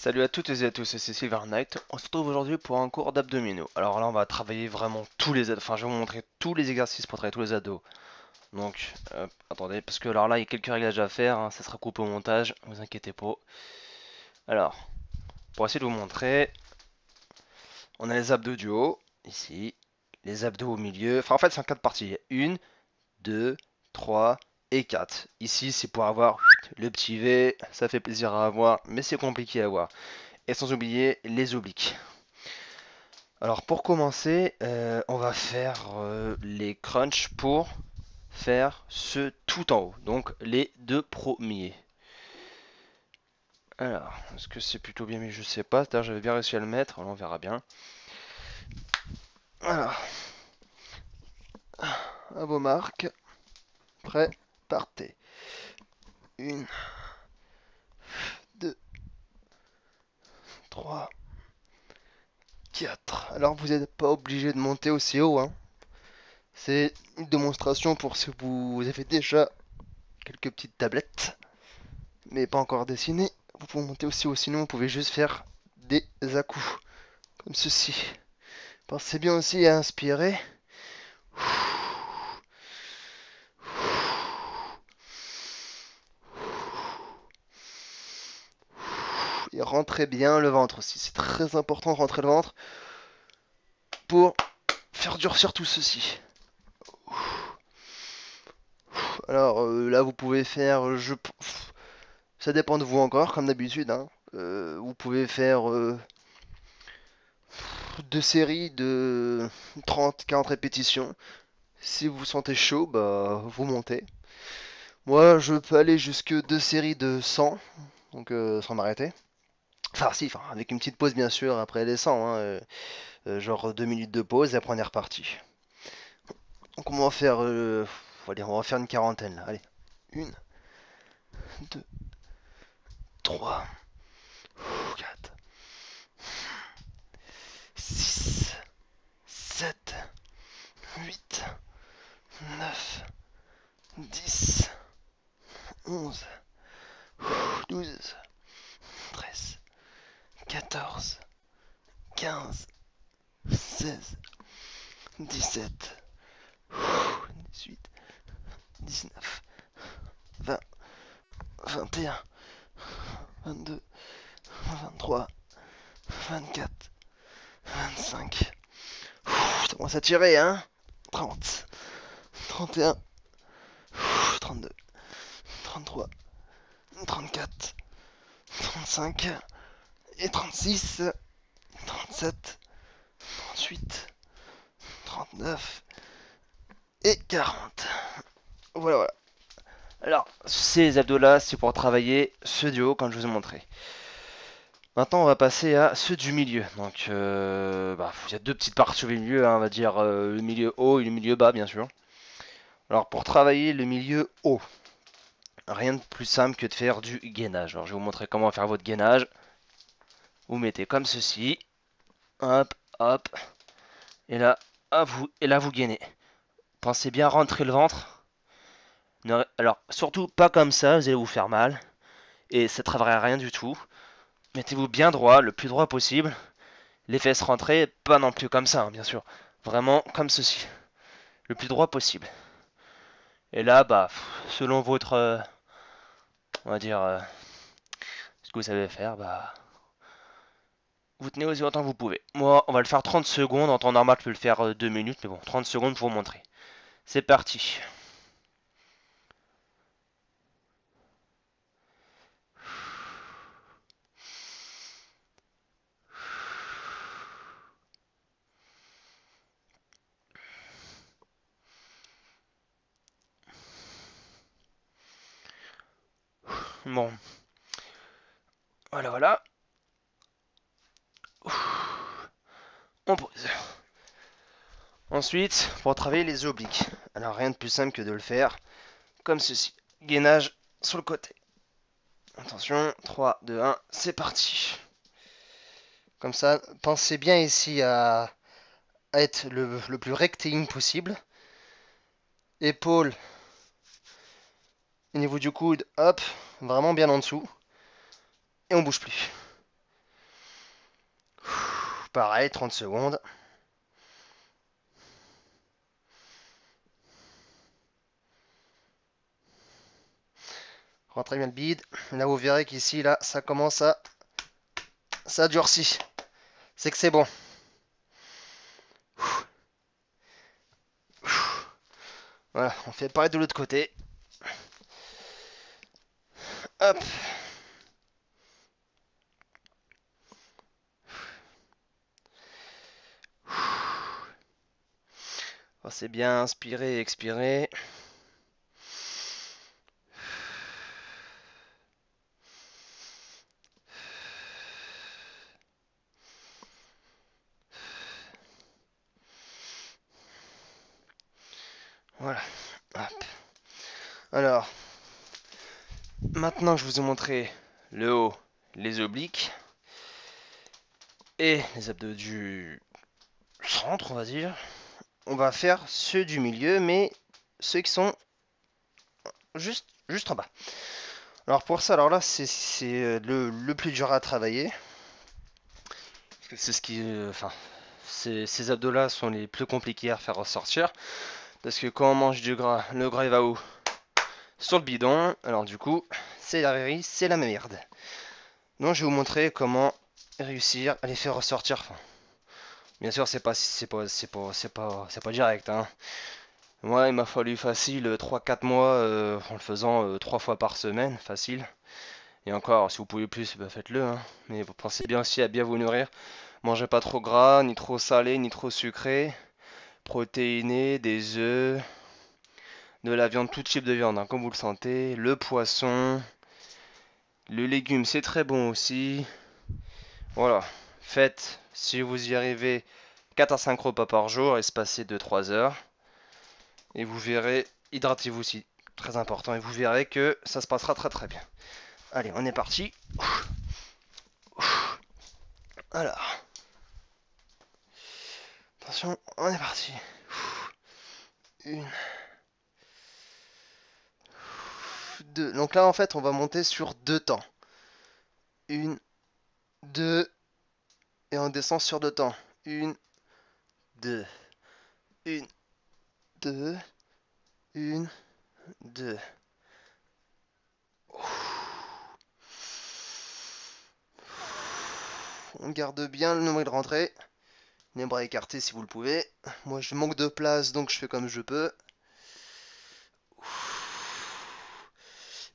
Salut à toutes et à tous, c'est Silver Knight. On se retrouve aujourd'hui pour un cours d'abdominaux. Alors là, on va travailler vraiment tous les enfin, je vais vous montrer tous les exercices pour travailler tous les abdos. Donc, attendez, parce que alors là, il y a quelques réglages à faire, hein, ça sera coupé au montage, vous inquiétez pas. Alors, pour essayer de vous montrer, on a les abdos du haut, ici, les abdos au milieu. Enfin, en fait, c'est en quatre parties. Une, deux, 3 et 4. Ici, c'est pour avoir le petit V, ça fait plaisir à avoir, mais c'est compliqué à avoir. Et sans oublier les obliques. Alors pour commencer, on va faire les crunchs pour faire ce tout en haut, donc les deux premiers. Alors, est-ce que c'est plutôt bien mis? Je sais pas, d'ailleurs j'avais bien réussi à le mettre, alors on verra bien. Alors, à vos marques, prêt, partez. Une, deux, 3, 4. Alors vous n'êtes pas obligé de monter aussi haut, hein. C'est une démonstration pour si vous avez déjà quelques petites tablettes, mais pas encore dessinées. Vous pouvez monter aussi haut, sinon vous pouvez juste faire des à-coups, comme ceci. Pensez bien aussi à inspirer. Et rentrez bien le ventre aussi. C'est très important de rentrer le ventre pour faire durcir tout ceci. Alors là, vous pouvez faire, ça dépend de vous encore, comme d'habitude, hein. Vous pouvez faire deux séries de 30-40 répétitions. Si vous vous sentez chaud, bah vous montez. Moi, je peux aller jusque deux séries de 100, donc sans m'arrêter. Enfin, si, enfin, avec une petite pause bien sûr après les 100, hein, genre 2 minutes de pause et après on est reparti. Donc on va faire, allez, on va faire une quarantaine là. Allez, une, deux, 3, 4, 6, 7, 8, 9, 10, 11, 12, 13, 14, 15, 16, 17, 18, 19, 20, 21, 22, 23, 24, 25. Ça commence à tirer, hein. 30, 31, 32, 33, 34, 35 et 36, 37, 38, 39 et 40. Voilà, voilà. Alors, ces abdos-là, c'est pour travailler ceux du haut, comme je vous ai montré. Maintenant, on va passer à ceux du milieu. Donc, il y a deux petites parties au milieu, hein, on va dire le milieu haut et le milieu bas, bien sûr. Alors, pour travailler le milieu haut, rien de plus simple que de faire du gainage. Alors, je vais vous montrer comment faire votre gainage. Vous mettez comme ceci. Hop, hop. Et là, vous gainez. Pensez bien rentrer le ventre. Alors, surtout pas comme ça, vous allez vous faire mal. Et ça ne travaillera rien du tout. Mettez-vous bien droit, le plus droit possible. Les fesses rentrées, pas non plus comme ça, hein, bien sûr. Vraiment comme ceci. Le plus droit possible. Et là, selon votre, on va dire, ce que vous savez faire, vous tenez aussi longtemps que vous pouvez. Moi, on va le faire 30 secondes. En temps normal, je peux le faire 2 minutes, mais bon, 30 secondes pour vous montrer. C'est parti. Bon, voilà, voilà. On pose. Ensuite, pour travailler les obliques. Alors, rien de plus simple que de le faire comme ceci. Gainage sur le côté. Attention, 3, 2, 1, c'est parti. Comme ça, pensez bien ici à être le plus rectiligne possible. Épaules au niveau du coude, hop, vraiment bien en dessous. Et on bouge plus. Pareil, 30 secondes. Rentrez bien le bide. Là, vous verrez qu'ici, là, ça commence à... Ça durcit. C'est que c'est bon. Voilà, on fait pareil de l'autre côté. Hop. C'est bien, inspirer, expirer. Voilà. Hop. Alors, maintenant que je vous ai montré le haut, les obliques et les abdos du centre, on va dire, on va faire ceux du milieu, mais ceux qui sont juste en bas. Alors pour ça, alors là, c'est le plus dur à travailler. Parce que c'est ce qui... Enfin, ces abdos-là sont les plus compliqués à faire ressortir. Parce que quand on mange du gras, le gras il va où? Sur le bidon. Alors du coup, c'est la merde. Donc je vais vous montrer comment réussir à les faire ressortir. Enfin, bien sûr, c'est pas direct, hein. Moi, il m'a fallu facile 3-4 mois en le faisant 3 fois par semaine, facile. Et encore, si vous pouvez plus, bah faites-le, hein. Mais vous pensez bien aussi à bien vous nourrir. Mangez pas trop gras, ni trop salé, ni trop sucré. Protéiné, des œufs, de la viande, tout type de viande, hein, comme vous le sentez. Le poisson, le légume, c'est très bon aussi. Voilà. Faites, si vous y arrivez, 4 à 5 repas par jour, espacés de 3 heures. Et vous verrez, hydratez-vous aussi, très important, et vous verrez que ça se passera très très bien. Allez, on est parti. Alors, attention, on est parti. Une, deux. Donc là, en fait, on va monter sur 2 temps. Une, deux, et on descend sur 2 temps. Une, deux, une, deux, une, deux. On garde bien le nombril de rentrée. Les bras écartés si vous le pouvez. Moi, je manque de place, donc je fais comme je peux.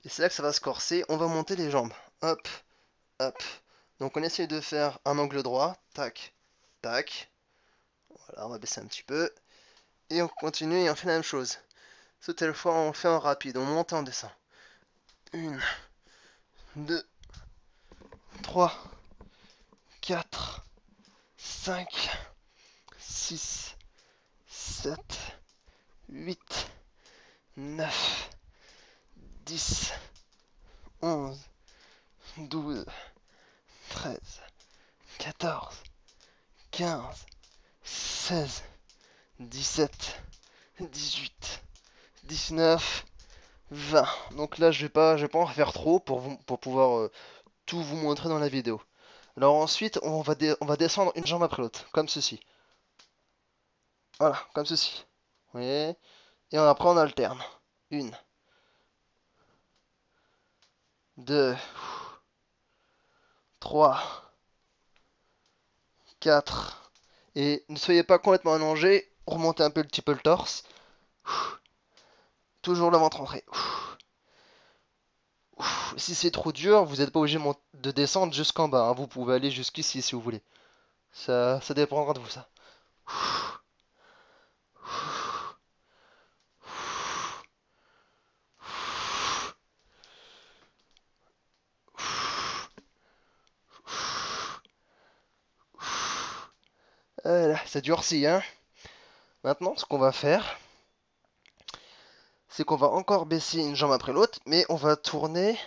Et c'est là que ça va se corser. On va monter les jambes. Hop, hop. Donc on essaye de faire un angle droit. Tac, tac. Voilà, on va baisser un petit peu. Et on continue et on fait la même chose. Cette fois, on fait en rapide. On monte et on descend. Une, deux, trois, 4, 5, 6, 7, 8, 9, 10, 11, 12, 13, 14, 15, 16, 17, 18, 19, 20. Donc là, je vais pas en faire trop pour pouvoir tout vous montrer dans la vidéo. Alors ensuite, on va descendre une jambe après l'autre, comme ceci. Voilà, comme ceci. Vous voyez? Et après, on alterne. Une, deux, 3, 4. Et ne soyez pas complètement allongé. Remontez un peu petit peu le torse. Toujours le ventre rentré. Si c'est trop dur, vous n'êtes pas obligé de descendre jusqu'en bas, hein. Vous pouvez aller jusqu'ici si vous voulez. Ça dépendra de vous, ça. Voilà, ça durcit, hein. Maintenant, ce qu'on va faire, c'est qu'on va encore baisser une jambe après l'autre, mais on va tourner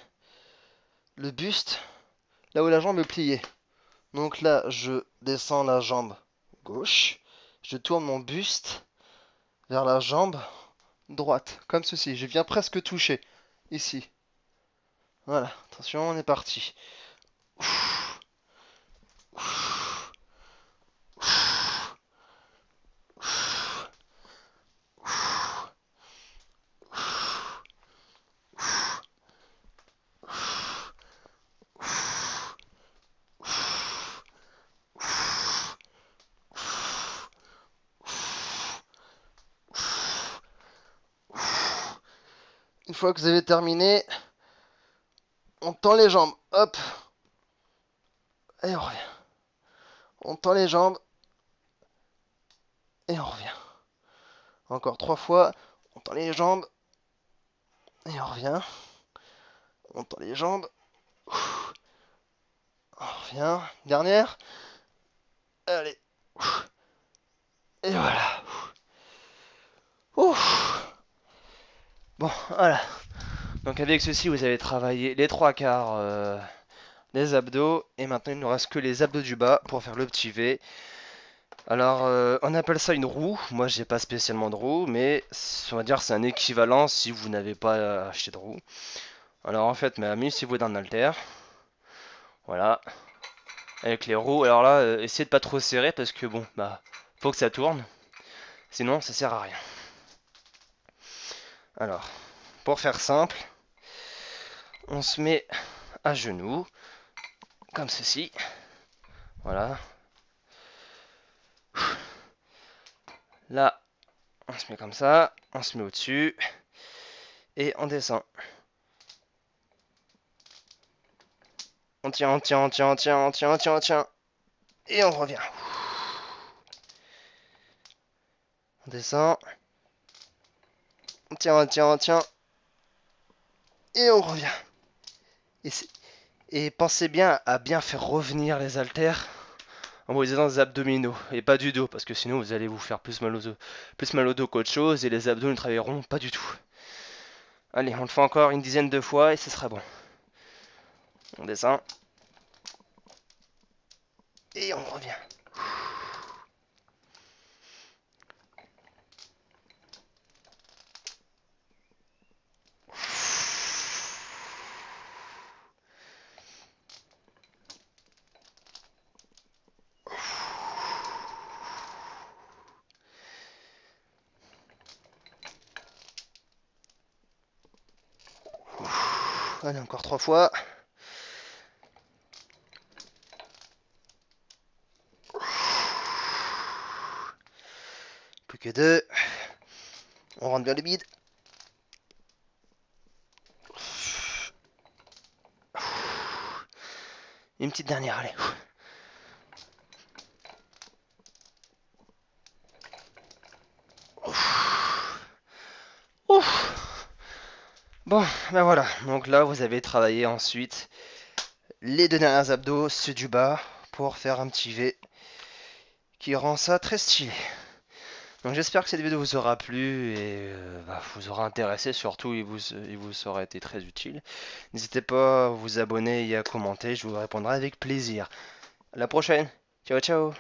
le buste là où la jambe est pliée. Donc là, je descends la jambe gauche, je tourne mon buste vers la jambe droite, comme ceci. Je viens presque toucher, ici. Voilà, attention, on est parti. Une fois que vous avez terminé, on tend les jambes. Hop. Et on revient. On tend les jambes. Et on revient. Encore 3 fois. On tend les jambes. Et on revient. On tend les jambes. On revient. Dernière. Allez. Et voilà. Ouf. Bon, voilà. Donc avec ceci, vous avez travaillé les 3 quarts des abdos. Et maintenant, il ne nous reste que les abdos du bas pour faire le petit V. Alors, on appelle ça une roue. Moi, j'ai pas spécialement de roue, mais on va dire c'est un équivalent si vous n'avez pas acheté de roue. Alors, en fait, amusez-vous d'un haltère. Voilà. Avec les roues. Alors là, essayez de pas trop serrer parce que bon, faut que ça tourne. Sinon, ça sert à rien. Alors, pour faire simple, on se met à genoux, comme ceci. Voilà. Là, on se met comme ça, on se met au-dessus, et on descend. On tient, on tient, on tient, on tient, on tient, on tient, on tient, et on revient. On descend. On tient, on tient, on tient, et on revient. Et pensez bien à bien faire revenir les haltères en vous utilisant les abdominaux et pas du dos parce que sinon vous allez vous faire plus mal au dos qu'autre chose et les abdos ne travailleront pas du tout. Allez, on le fait encore une dizaine de fois et ce sera bon. On descend. Et on revient. Allez, encore 3 fois. Plus que 2. On rentre bien le bide. Une petite dernière, allez. Ouf. Bon, ben voilà. Donc là, vous avez travaillé ensuite les 2 derniers abdos, ceux du bas, pour faire un petit V qui rend ça très stylé. Donc j'espère que cette vidéo vous aura plu et vous aura intéressé, surtout il vous aura été très utile. N'hésitez pas à vous abonner et à commenter, je vous répondrai avec plaisir. À la prochaine, ciao ciao.